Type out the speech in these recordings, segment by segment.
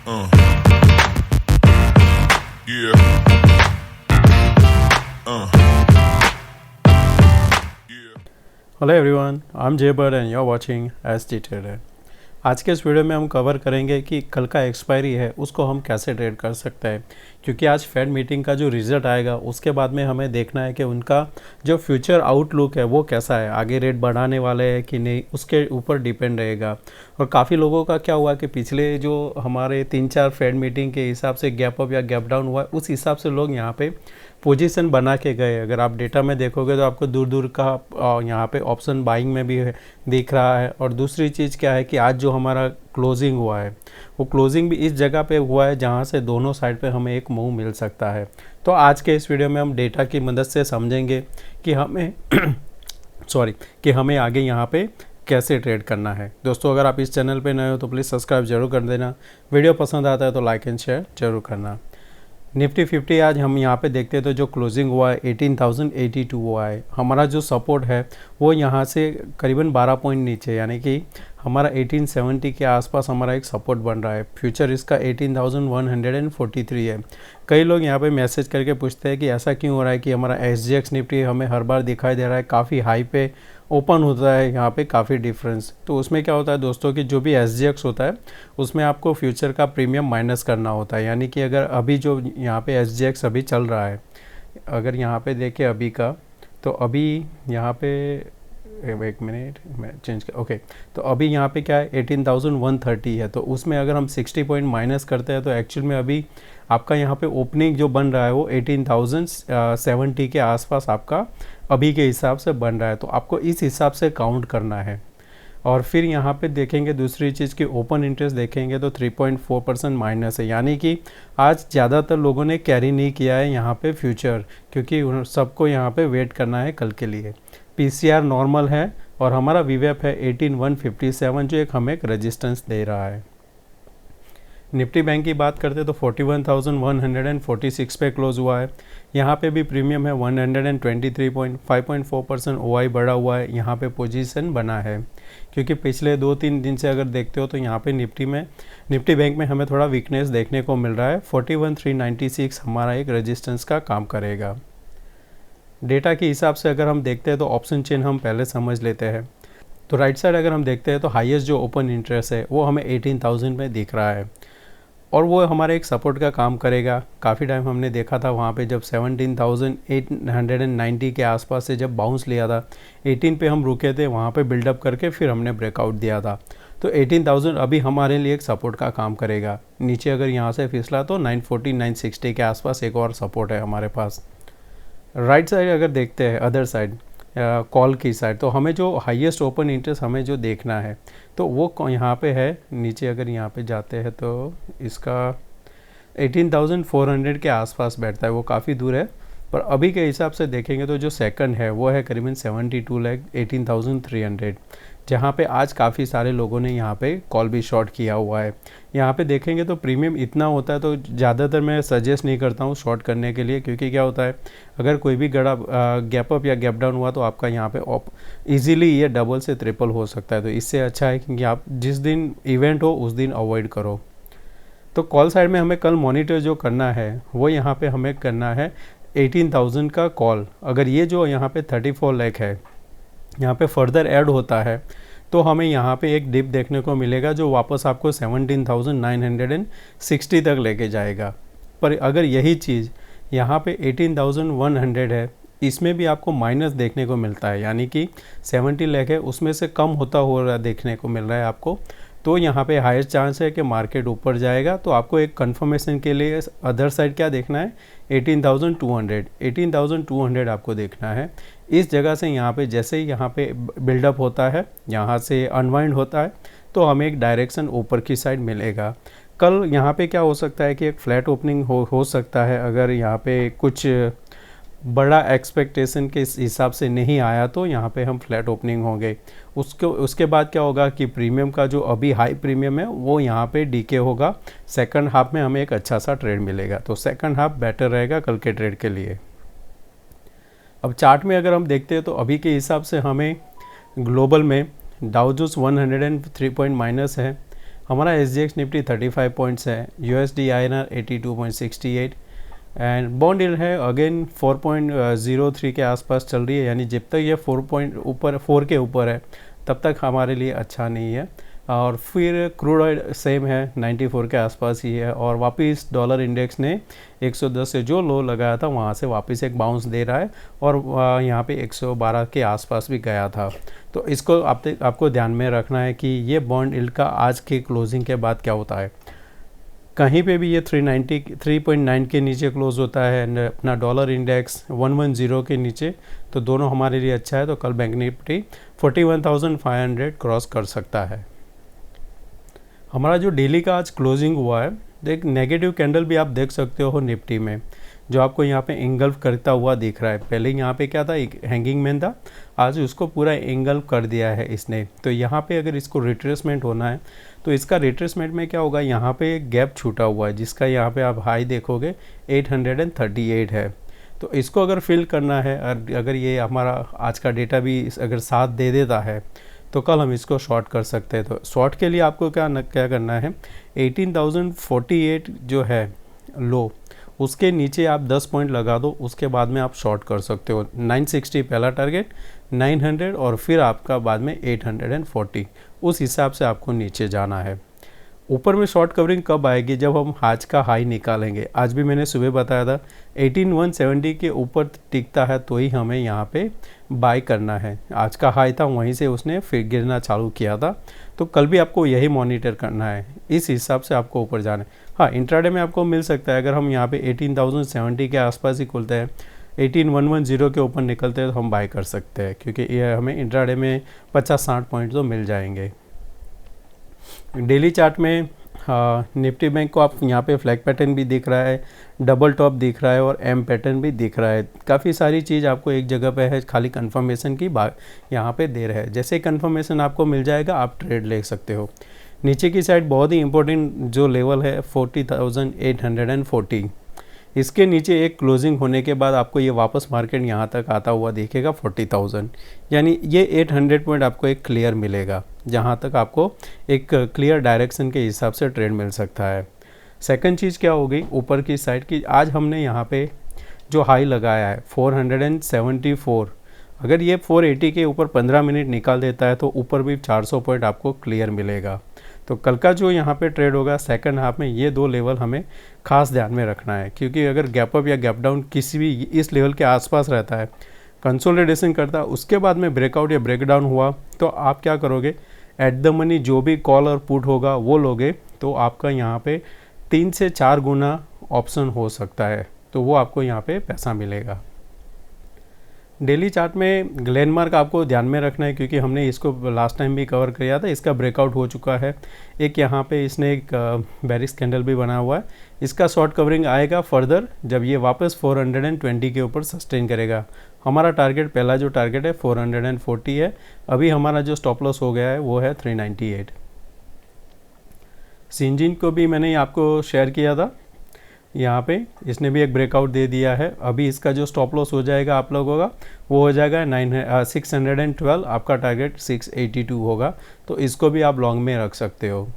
Uh, yeah. Uh, yeah. Hello everyone, I am Jaber and you are watching ST trader. आज के इस video में हम कवर करेंगे कि कल का एक्सपायरी है उसको हम कैसे ट्रेड कर सकते हैं, क्योंकि आज फेड मीटिंग का जो रिज़ल्ट आएगा उसके बाद में हमें देखना है कि उनका जो फ्यूचर आउटलुक है वो कैसा है, आगे रेट बढ़ाने वाले हैं कि नहीं, उसके ऊपर डिपेंड रहेगा। और काफ़ी लोगों का क्या हुआ कि पिछले जो हमारे 3-4 फेड मीटिंग के हिसाब से गैप अप या गैप डाउन हुआ है, उस हिसाब से लोग यहाँ पे पोजीशन बना के गए। अगर आप डेटा में देखोगे तो आपको दूर दूर का यहाँ पे ऑप्शन बाइंग में भी दिख रहा है। और दूसरी चीज़ क्या है कि आज जो हमारा क्लोजिंग हुआ है वो क्लोजिंग भी इस जगह पे हुआ है जहाँ से दोनों साइड पे हमें एक मूव मिल सकता है। तो आज के इस वीडियो में हम डेटा की मदद से समझेंगे कि हमें कि हमें आगे यहाँ पे कैसे ट्रेड करना है। दोस्तों, अगर आप इस चैनल पे नए हो तो प्लीज़ सब्सक्राइब जरूर कर देना। वीडियो पसंद आता है तो लाइक एंड शेयर जरूर करना। निफ्टी 50 आज हम यहाँ पे देखते हैं तो जो क्लोजिंग हुआ है 18,082 हुआ है। हमारा जो सपोर्ट है वो यहाँ से करीबन 12 पॉइंट नीचे, यानी कि हमारा 1870 के आसपास हमारा एक सपोर्ट बन रहा है। फ्यूचर इसका 18,143 है। कई लोग यहाँ पे मैसेज करके पूछते हैं कि ऐसा क्यों हो रहा है कि हमारा SGX निफ्टी हमें हर बार दिखाई दे रहा है काफ़ी हाई पे ओपन होता है, यहाँ पे काफ़ी डिफरेंस। तो उसमें क्या होता है दोस्तों कि जो भी SGX होता है उसमें आपको फ्यूचर का प्रीमियम माइनस करना होता है। यानी कि अगर अभी जो यहाँ पे SGX अभी चल रहा है, अगर यहाँ पे देखें अभी का, तो अभी यहाँ पे एक मिनट मैं चेंज कर, ओके, तो अभी यहाँ पे क्या है 18,130 है। तो उसमें अगर हम 60 पॉइंट माइनस करते हैं तो एक्चुअल में अभी आपका यहाँ पे ओपनिंग जो बन रहा है वो 18,070 के आसपास आपका अभी के हिसाब से बन रहा है। तो आपको इस हिसाब से काउंट करना है। और फिर यहाँ पे देखेंगे दूसरी चीज़ की ओपन इंटरेस्ट देखेंगे तो 3.4% माइनस है, यानी कि आज ज़्यादातर लोगों ने कैरी नहीं किया है यहाँ पे फ्यूचर, क्योंकि सबको यहाँ पे वेट करना है कल के लिए। PCR नॉर्मल है और हमारा वीवेप है 18,157 जो एक हमें एक रेजिस्टेंस दे रहा है। निफ्टी बैंक की बात करते तो 41,146 पे क्लोज हुआ है। यहाँ पे भी प्रीमियम है 123.5.4% OI बढ़ा हुआ है, यहाँ पे पोजीशन बना है। क्योंकि पिछले 2-3 दिन से अगर देखते हो तो यहाँ पे निफ्टी बैंक में हमें थोड़ा वीकनेस देखने को मिल रहा है। 41,396 हमारा एक रेजिस्टेंस का काम करेगा। डेटा के हिसाब से अगर हम देखते हैं तो ऑप्शन चेन हम पहले समझ लेते हैं। तो राइट साइड अगर हम देखते हैं तो हाईएस्ट जो ओपन इंटरेस्ट है वो हमें 18,000 में दिख रहा है और वो हमारे एक सपोर्ट का काम करेगा। काफ़ी टाइम हमने देखा था वहाँ पे जब 17,890 के आसपास से जब बाउंस लिया था, 18 पे हम रुके थे, वहाँ पे बिल्डअप करके फिर हमने ब्रेकआउट दिया था। तो 18,000 अभी हमारे लिए एक सपोर्ट का काम करेगा। नीचे अगर यहाँ से फिसला तो 940 960 के आसपास एक और सपोर्ट है हमारे पास। राइट साइड अगर देखते हैं अदर साइड कॉल की साइड, तो हमें जो हाईएस्ट ओपन इंटरेस्ट हमें जो देखना है तो वो यहाँ पे है। नीचे अगर यहाँ पे जाते हैं तो इसका 18,400 के आसपास बैठता है, वो काफ़ी दूर है। पर अभी के हिसाब से देखेंगे तो जो सेकंड है वो है करीबन 72 लाख 18,300, जहाँ पे आज काफ़ी सारे लोगों ने यहाँ पे कॉल भी शॉर्ट किया हुआ है। यहाँ पे देखेंगे तो प्रीमियम इतना होता है तो ज़्यादातर मैं सजेस्ट नहीं करता हूँ शॉर्ट करने के लिए, क्योंकि क्या होता है अगर कोई भी गड़ा गैप अप या गैप डाउन हुआ तो आपका यहाँ पे इजीली ये डबल से ट्रिपल हो सकता है। तो इससे अच्छा है कि आप जिस दिन इवेंट हो उस दिन अवॉइड करो। तो कॉल साइड में हमें कल मॉनिटर जो करना है वो यहाँ पे हमें करना है 18,000 का कॉल। अगर ये जो यहाँ पे 34 लाख है यहाँ पे फर्दर ऐड होता है तो हमें यहाँ पे एक डिप देखने को मिलेगा जो वापस आपको 17,960 तक लेके जाएगा। पर अगर यही चीज़ यहाँ पे 18,100 है, इसमें भी आपको माइनस देखने को मिलता है, यानी कि 70 लाख है उसमें से कम होता हो रहा देखने को मिल रहा है आपको, तो यहाँ पे हाईएस्ट चांस है कि मार्केट ऊपर जाएगा। तो आपको एक कंफर्मेशन के लिए अदर साइड क्या देखना है 18,200 आपको देखना है। इस जगह से यहाँ पे जैसे ही यहाँ पे बिल्डअप होता है, यहाँ से अनवाइंड होता है, तो हमें एक डायरेक्शन ऊपर की साइड मिलेगा। कल यहाँ पे क्या हो सकता है कि एक फ्लैट ओपनिंग हो सकता है। अगर यहाँ पे कुछ बड़ा एक्सपेक्टेशन के हिसाब से नहीं आया तो यहाँ पे हम फ्लैट ओपनिंग होंगे। उसके बाद क्या होगा कि प्रीमियम का जो अभी हाई प्रीमियम है वो यहाँ पे डीके होगा। सेकंड हाफ में हमें एक अच्छा सा ट्रेड मिलेगा, तो सेकंड हाफ बेटर रहेगा कल के ट्रेड के लिए। अब चार्ट में अगर हम देखते हैं तो अभी के हिसाब से हमें ग्लोबल में डाउ जोन्स 103 पॉइंट माइनस है हमारा SGX निफ्टी 35 पॉइंट्स है, USD INR 82.68 and bond yield है अगेन 4.03 के आसपास चल रही है, यानी जब तक ये 4 के ऊपर है तब तक हमारे लिए अच्छा नहीं है। और फिर क्रूड ऑयल सेम है 94 के आसपास ही है, और वापस डॉलर इंडेक्स ने 110 से जो लो लगाया था वहाँ से वापस एक बाउंस दे रहा है, और यहाँ पे 112 के आसपास भी गया था। तो इसको आपको ध्यान में रखना है कि ये बॉन्ड यील्ड का आज के क्लोजिंग के बाद क्या होता है। कहीं पे भी ये 3.9 के नीचे क्लोज होता है एंड अपना डॉलर इंडेक्स 110 के नीचे, तो दोनों हमारे लिए अच्छा है। तो कल बैंक निफ्टी 41,500 क्रॉस कर सकता है। हमारा जो डेली का आज क्लोजिंग हुआ है, एक नेगेटिव कैंडल भी आप देख सकते हो निफ्टी में, जो आपको यहाँ पे इंगल्फ करता हुआ दिख रहा है। पहले यहाँ पे क्या था, एक हैंगिंग मैन था, आज उसको पूरा इंगल्फ कर दिया है इसने। तो यहाँ पे अगर इसको रिट्रेसमेंट होना है तो इसका रिट्रेसमेंट में क्या होगा, यहाँ पे एक गैप छूटा हुआ है जिसका यहाँ पे आप हाई देखोगे 838 है। तो इसको अगर फिल करना है, और अगर ये हमारा आज का डेटा भी अगर साथ दे देता है तो कल हम इसको शॉर्ट कर सकते हैं। तो शॉर्ट के लिए आपको क्या करना है, 18,048 जो है लो, उसके नीचे आप 10 पॉइंट लगा दो, उसके बाद में आप शॉर्ट कर सकते हो। 960 पहला टारगेट, 900 और फिर आपका बाद में 840, उस हिसाब से आपको नीचे जाना है। ऊपर में शॉर्ट कवरिंग कब आएगी, जब हम आज का हाई निकालेंगे। आज भी मैंने सुबह बताया था 18,170 के ऊपर टिकता है तो ही हमें यहाँ पे बाय करना है। आज का हाई था, वहीं से उसने फिर गिरना चालू किया था, तो कल भी आपको यही मॉनिटर करना है, इस हिसाब से आपको ऊपर जाना है। हाँ, इंट्राडे में आपको मिल सकता है, अगर हम यहाँ पे 18,070 के आसपास ही खुलते हैं, 18,110 के ऊपर निकलते हैं तो हम बाय कर सकते हैं, क्योंकि ये हमें इंट्राडे में 50-60 पॉइंट तो मिल जाएंगे। डेली चार्ट में निफ्टी बैंक को आप यहाँ पे फ्लैग पैटर्न भी दिख रहा है, डबल टॉप दिख रहा है और एम पैटर्न भी दिख रहा है। काफ़ी सारी चीज़ आपको एक जगह पे है, खाली कंफर्मेशन की बात यहाँ पे दे रहा है। जैसे कंफर्मेशन आपको मिल जाएगा आप ट्रेड ले सकते हो। नीचे की साइड बहुत ही इंपॉर्टेंट जो लेवल है 40,840, इसके नीचे एक क्लोजिंग होने के बाद आपको ये वापस मार्केट यहाँ तक आता हुआ दिखेगा 40,000, यानी ये 800 पॉइंट आपको एक क्लियर मिलेगा, जहाँ तक आपको एक क्लियर डायरेक्शन के हिसाब से ट्रेड मिल सकता है। सेकंड चीज़ क्या हो गई, ऊपर की साइड की, आज हमने यहाँ पे जो हाई लगाया है 474, अगर ये 480 के ऊपर 15 मिनट निकाल देता है तो ऊपर भी 400 पॉइंट आपको क्लियर मिलेगा। तो कल का जो यहाँ पे ट्रेड होगा सेकंड हाफ में, ये दो लेवल हमें खास ध्यान में रखना है, क्योंकि अगर गैप अप या गैप डाउन किसी भी इस लेवल के आसपास रहता है, कंसोलिडेशन करता है, उसके बाद में ब्रेकआउट या ब्रेकडाउन हुआ तो आप क्या करोगे, एट द मनी जो भी कॉल और पुट होगा वो लोगे, तो आपका यहाँ पे 3 से 4 गुना ऑप्शन हो सकता है, तो वो आपको यहाँ पे पैसा मिलेगा। डेली चार्ट में ग्लेनमार्क आपको ध्यान में रखना है, क्योंकि हमने इसको लास्ट टाइम भी कवर किया था। इसका ब्रेकआउट हो चुका है, एक यहाँ पे इसने एक बेरिश कैंडल भी बना हुआ है। इसका शॉर्ट कवरिंग आएगा फर्दर जब ये वापस 420 के ऊपर सस्टेन करेगा। हमारा टारगेट, पहला जो टारगेट है 440 है, अभी हमारा जो स्टॉप लॉस हो गया है वो है 398। सिंजिन को भी मैंने आपको शेयर किया था, यहाँ पे इसने भी एक ब्रेकआउट दे दिया है। अभी इसका जो स्टॉप लॉस हो जाएगा आप लोगों का वो हो जाएगा 612, आपका टारगेट 682 होगा, तो इसको भी आप लॉन्ग में रख सकते हो।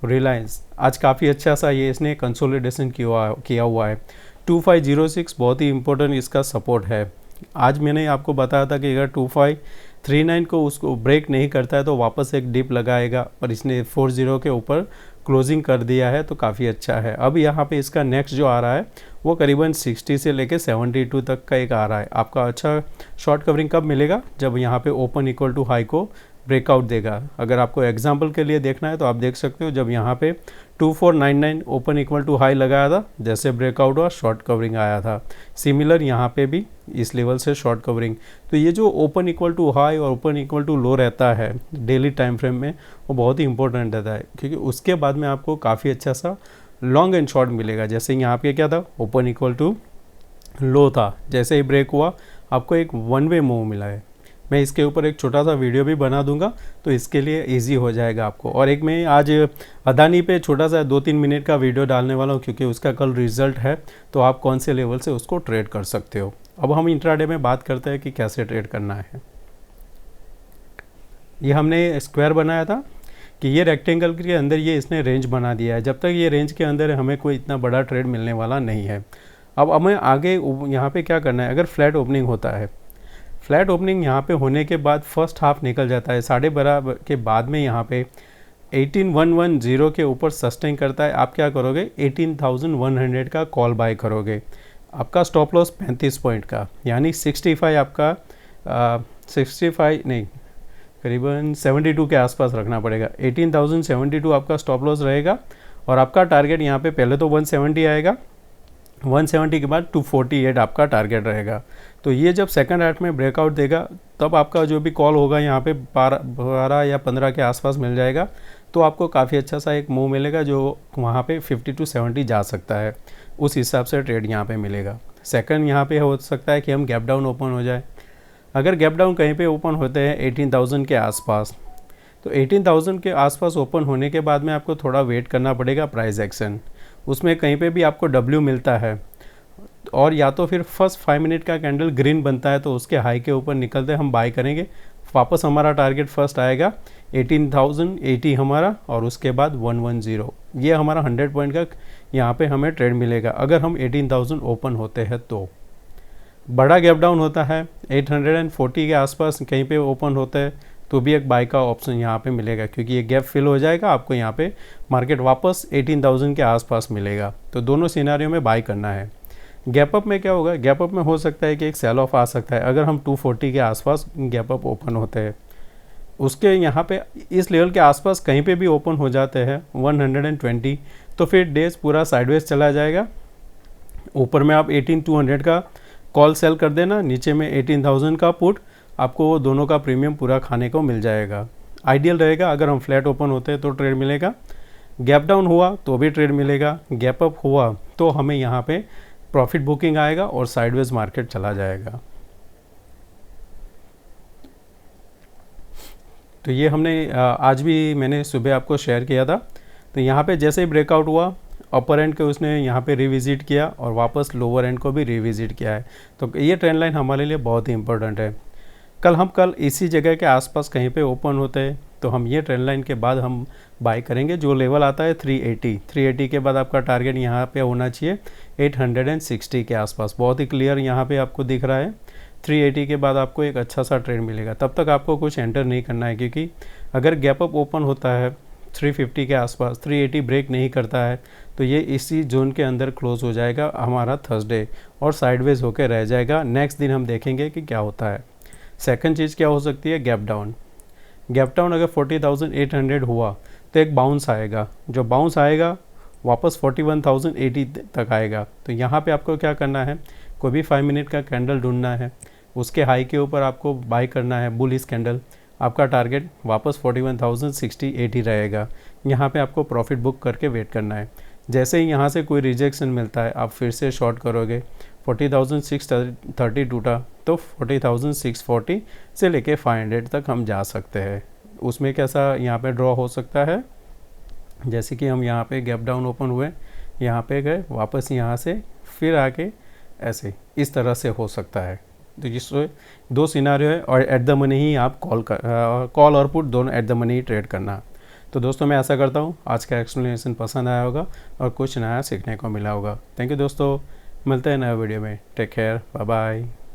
रिलायंस आज काफ़ी अच्छा सा ये इसने कंसोलिडेशन किया हुआ है। 2506 बहुत ही इंपॉर्टेंट इसका सपोर्ट है। आज मैंने आपको बताया था कि अगर 2539 को उसको ब्रेक नहीं करता है तो वापस एक डिप लगाएगा, पर इसने 40 के ऊपर क्लोजिंग कर दिया है, तो काफ़ी अच्छा है। अब यहाँ पे इसका नेक्स्ट जो आ रहा है वो करीबन 60 से लेके 72 तक का एक आ रहा है। आपका अच्छा शॉर्ट कवरिंग कब मिलेगा, जब यहाँ पे ओपन इक्वल टू हाई को ब्रेकआउट देगा। अगर आपको एग्जांपल के लिए देखना है तो आप देख सकते हो, जब यहाँ पे 2499 ओपन इक्वल टू हाई लगाया था, जैसे ब्रेकआउट हुआ शॉर्ट कवरिंग आया था। सिमिलर यहाँ पे भी इस लेवल से शॉर्ट कवरिंग। तो ये जो ओपन इक्वल टू हाई और ओपन इक्वल टू लो रहता है डेली टाइम फ्रेम में, वो बहुत ही इंपॉर्टेंट रहता है, क्योंकि उसके बाद में आपको काफ़ी अच्छा सा लॉन्ग एंड शॉर्ट मिलेगा। जैसे यहाँ पे क्या था, ओपन इक्वल टू लो था, जैसे ही ब्रेक हुआ आपको एक वन वे मूव मिला है। मैं इसके ऊपर एक छोटा सा वीडियो भी बना दूंगा, तो इसके लिए इजी हो जाएगा आपको। और एक मैं आज अदानी पे छोटा सा 2-3 मिनट का वीडियो डालने वाला हूँ, क्योंकि उसका कल रिजल्ट है, तो आप कौन से लेवल से उसको ट्रेड कर सकते हो। अब हम इंट्राडे में बात करते हैं कि कैसे ट्रेड करना है। ये हमने स्क्वायर बनाया था, कि ये रेक्टेंगल के अंदर ये इसने रेंज बना दिया है, जब तक ये रेंज के अंदर है हमें कोई इतना बड़ा ट्रेड मिलने वाला नहीं है। अब हमें आगे यहाँ पे क्या करना है, अगर फ्लैट ओपनिंग होता है, फ्लैट ओपनिंग यहाँ पे होने के बाद फर्स्ट हाफ निकल जाता है 12:30 के बाद में यहाँ पे 18,110 के ऊपर सस्टेन करता है, आप क्या करोगे 18,100 का कॉल बाय करोगे। आपका स्टॉप लॉस 35 पॉइंट का, यानी 65 आपका 65 नहीं करीबन 72 के आसपास रखना पड़ेगा। 18,072 आपका स्टॉप लॉस रहेगा और आपका टारगेट यहाँ पे पहले तो 170 आएगा, 170 के बाद 248 आपका टारगेट रहेगा। तो ये जब सेकंड हाफ में ब्रेकआउट देगा तब आपका जो भी कॉल होगा यहाँ पे 12 या 15 के आसपास मिल जाएगा, तो आपको काफ़ी अच्छा सा एक मूव मिलेगा जो वहाँ पे 50 to 70 जा सकता है, उस हिसाब से ट्रेड यहाँ पे मिलेगा। सेकंड यहाँ पे हो सकता है कि हम गैप डाउन ओपन हो जाए। अगर गैप डाउन कहीं पे ओपन होते हैं 18,000 के आसपास, तो 18,000 के आसपास ओपन होने के बाद में आपको थोड़ा वेट करना पड़ेगा प्राइस एक्शन। उसमें कहीं पे भी आपको डब्ल्यू मिलता है और या तो फिर फर्स्ट 5 मिनट का कैंडल ग्रीन बनता है तो उसके हाई के ऊपर निकलते हम बाय करेंगे। वापस हमारा टारगेट फर्स्ट आएगा 18,080 हमारा, और उसके बाद 110, ये हमारा 100 पॉइंट का यहाँ पे हमें ट्रेड मिलेगा अगर हम 18,000 ओपन होते हैं। तो बड़ा गैप डाउन होता है 840 के आसपास कहीं पे ओपन होता है तो भी एक बाय का ऑप्शन यहाँ पे मिलेगा, क्योंकि ये गैप फिल हो जाएगा, आपको यहाँ पे मार्केट वापस 18,000 के आसपास मिलेगा। तो दोनों सिनारियों में बाय करना है। गैप अप में क्या होगा, गैप अप में हो सकता है कि एक सेल ऑफ आ सकता है अगर हम 240 के आसपास गैप अप ओपन होते हैं। उसके यहाँ पे इस लेवल के आसपास कहीं पे भी ओपन हो जाते हैं 120, तो फिर डेज पूरा साइडवेज चला जाएगा। ऊपर में आप 18,200 का कॉल सेल कर देना, नीचे में 18,000 का पुट, आपको वो दोनों का प्रीमियम पूरा खाने को मिल जाएगा। आइडियल रहेगा अगर हम फ्लैट ओपन होते हैं तो ट्रेड मिलेगा, गैप डाउन हुआ तो भी ट्रेड मिलेगा, गैप अप हुआ तो हमें यहाँ पे प्रॉफिट बुकिंग आएगा और साइडवेज मार्केट चला जाएगा। तो ये हमने आज भी मैंने सुबह आपको शेयर किया था। तो यहाँ पे जैसे ही ब्रेकआउट हुआ अपर एंड के उसने यहाँ पे रिविजिट किया और वापस लोअर एंड को भी रिविजिट किया है। तो ये ट्रेंड लाइन हमारे लिए बहुत ही इंपॉर्टेंट है। कल इसी जगह के आसपास कहीं पे ओपन होते हैं तो हम ये ट्रेंड लाइन के बाद हम बाय करेंगे। जो लेवल आता है 380 के बाद आपका टारगेट यहाँ पे होना चाहिए 860 के आसपास। बहुत ही क्लियर यहाँ पे आपको दिख रहा है 380 के बाद आपको एक अच्छा सा ट्रेड मिलेगा। तब तक आपको कुछ एंटर नहीं करना है, क्योंकि अगर गैप अप ओपन होता है 350 के आसपास, 380 ब्रेक नहीं करता है तो ये इसी जोन के अंदर क्लोज हो जाएगा हमारा थर्सडे और साइडवेज होकर रह जाएगा। नेक्स्ट दिन हम देखेंगे कि क्या होता है। सेकंड चीज़ क्या हो सकती है, गैप डाउन। गैप डाउन अगर 40,800 हुआ तो एक बाउंस आएगा, जो बाउंस आएगा वापस 41,080 तक आएगा। तो यहाँ पे आपको क्या करना है, कोई भी 5 मिनट का कैंडल ढूंढना है, उसके हाई के ऊपर आपको बाय करना है बुलिश कैंडल। आपका टारगेट वापस 41,060-80 रहेगा। यहाँ पे आपको प्रॉफिट बुक करके वेट करना है। जैसे ही यहाँ से कोई रिजेक्शन मिलता है आप फिर से शॉर्ट करोगे। 40,630 टूटा तो 40,640 से लेके 500 तक हम जा सकते हैं। उसमें कैसा यहाँ पे ड्रॉ हो सकता है, जैसे कि हम यहाँ पे गैप डाउन ओपन हुए, यहाँ पे गए, वापस यहाँ से फिर आके ऐसे इस तरह से हो सकता है। तो जिससे 2 सिनारियो है और एट द मनी ही आप कॉल और पुट दोनों at the money he trade करना। तो दोस्तों मैं आशा करता हूँ आज का एक्सप्लेनेशन पसंद आया होगा और कुछ नया सीखने को मिला होगा। थैंक यू दोस्तों, मिलते हैं नए वीडियो में। Take care, bye bye.